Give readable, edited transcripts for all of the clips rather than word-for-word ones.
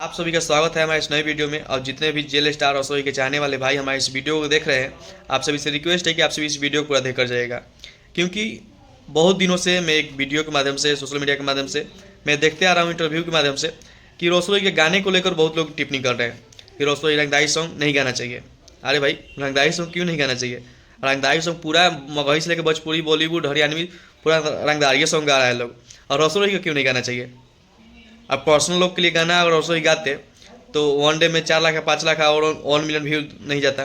आप सभी का स्वागत है हमारे इस नए वीडियो में। और जितने भी जेल स्टार रसोई के चाहने वाले भाई हमारे इस वीडियो को देख रहे हैं, आप सभी से रिक्वेस्ट है कि आप सभी इस वीडियो को पूरा देखकर जाइएगा, क्योंकि बहुत दिनों से मैं एक वीडियो के माध्यम से, सोशल मीडिया के माध्यम से मैं देखते आ रहा हूँ, इंटरव्यू के माध्यम से, कि रसोई के गाने को लेकर बहुत लोग टिप्पणी कर रहे हैं कि रसोई रंगदारी सॉन्ग नहीं गाना चाहिए। अरे भाई, रंगदारी सॉन्ग क्यों नहीं गाना चाहिए? रंगदारी सॉन्ग पूरा मगही से लेकर भोजपुरी, बॉलीवुड, हरियाणवी पूरा रंगदारी सॉन्ग गा रहा है लोग, और रसोई का क्यों नहीं गाना चाहिए? अब पर्सनल लोग के लिए गाना अगर रसोई गाते तो वन डे में 4 लाख या 5 लाख और 1 मिलियन व्यू नहीं जाता।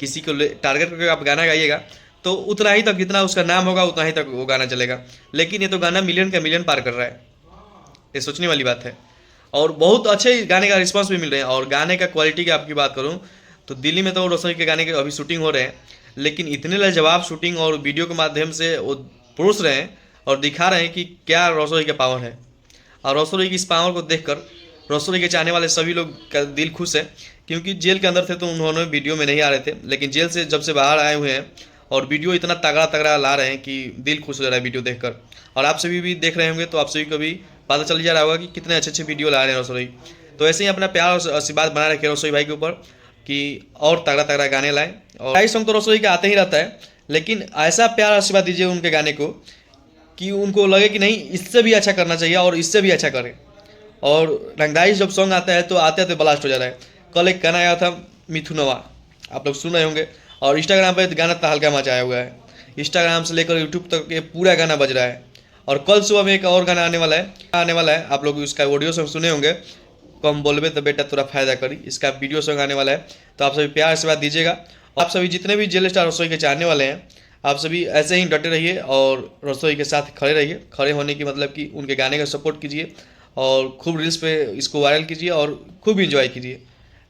किसी को टारगेट करके आप गाना गाइएगा तो उतना ही तक, जितना उसका नाम होगा उतना ही तक वो गाना चलेगा। लेकिन ये तो गाना मिलियन का मिलियन पार कर रहा है, ये सोचने वाली बात है। और बहुत अच्छे गाने का रिस्पांस भी मिल रहे हैं। और गाने का क्वालिटी की आपकी बात करूँ तो दिल्ली में तो रसोई के गाने के अभी शूटिंग हो रहे हैं, लेकिन इतने लाजवाब शूटिंग और वीडियो के माध्यम से वो परोस रहे हैं और दिखा रहे हैं कि क्या रसोई का पावर है। और रसोई की इस पावर को देखकर रसोई के चाहने वाले सभी लोग का दिल खुश है, क्योंकि जेल के अंदर थे तो उन्होंने वीडियो में नहीं आ रहे थे, लेकिन जेल से जब से बाहर आए हुए हैं और वीडियो इतना तगड़ा तगड़ा ला रहे हैं कि दिल खुश हो जा रहा है वीडियो देखकर। और आप सभी भी देख रहे होंगे तो आप सभी को भी पता चल जा रहा होगा कि कितने अच्छे अच्छे वीडियो ला रहे हैं रसोई। तो ऐसे ही अपना प्यार और आशीर्वाद बना रखे रसोई भाई के ऊपर कि और तगड़ा तगड़ा गाने लाएं। और आई सॉन्ग तो रसोई का आते ही रहता है, लेकिन ऐसा प्यार आशीर्वाद दीजिए उनके गाने को कि उनको लगे कि नहीं, इससे भी अच्छा करना चाहिए और इससे भी अच्छा करें। और रंगदारी जब सॉन्ग आता है तो आते आते ब्लास्ट हो जा रहा है। कल एक गाना आया था मिथुनवा, आप लोग सुन रहे होंगे, और इंस्टाग्राम पर गाना तहलका मचाया हुआ है। इंस्टाग्राम से लेकर यूट्यूब तक ये पूरा गाना बज रहा है। और कल सुबह में एक और गाना आने वाला है, आप लोग इसका ऑडियो सॉन्ग सुने होंगे, कम बोलबे तो बेटा थोड़ा फायदा करी, इसका वीडियो सॉन्ग आने वाला है। तो आप सभी प्यार से बात दीजिएगा। आप सभी जितने भी जेल स्टार रसोई के चाहने वाले हैं, आप सभी ऐसे ही डटे रहिए और रसोई के साथ खड़े रहिए। खड़े होने की मतलब कि उनके गाने का सपोर्ट कीजिए और खूब रील्स पे इसको वायरल कीजिए और खूब इंजॉय कीजिए।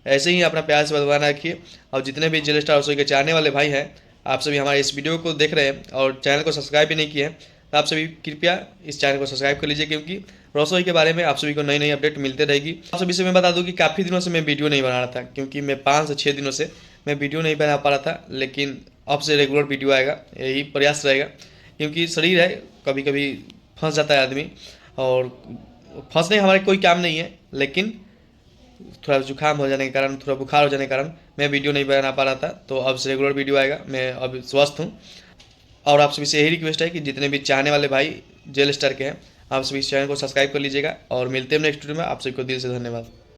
ऐसे ही अपना प्यार से बना रखिए। और जितने भी जेल स्टार रसोई के चाहने वाले भाई हैं, आप सभी हमारे इस वीडियो को देख रहे हैं और चैनल को सब्सक्राइब भी नहीं किए हैं, तो आप सभी कृपया इस चैनल को सब्सक्राइब कर लीजिए, क्योंकि रसोई के बारे में आप सभी को नई नई अपडेट मिलते रहेगी। आप सभी से मैं बता दूं कि काफ़ी दिनों से मैं वीडियो नहीं बना रहा था, क्योंकि मैं 5 से 6 दिनों से मैं वीडियो नहीं बना पा रहा था। लेकिन अब से रेगुलर वीडियो आएगा, यही प्रयास रहेगा, क्योंकि शरीर है, कभी कभी फंस जाता है आदमी। और फंसने हमारे कोई काम नहीं है, लेकिन थोड़ा जुकाम हो जाने के कारण, थोड़ा बुखार हो जाने के कारण मैं वीडियो नहीं बना पा रहा था। तो अब से रेगुलर वीडियो आएगा, मैं अब स्वस्थ हूँ। और आप सभी से यही रिक्वेस्ट है कि जितने भी चाहने वाले भाई जेल स्टार के हैं, आप सभी इस चैनल को सब्सक्राइब कर लीजिएगा। और मिलते हैं नेक्स्ट वीडियो में। आप सभी को दिल से धन्यवाद।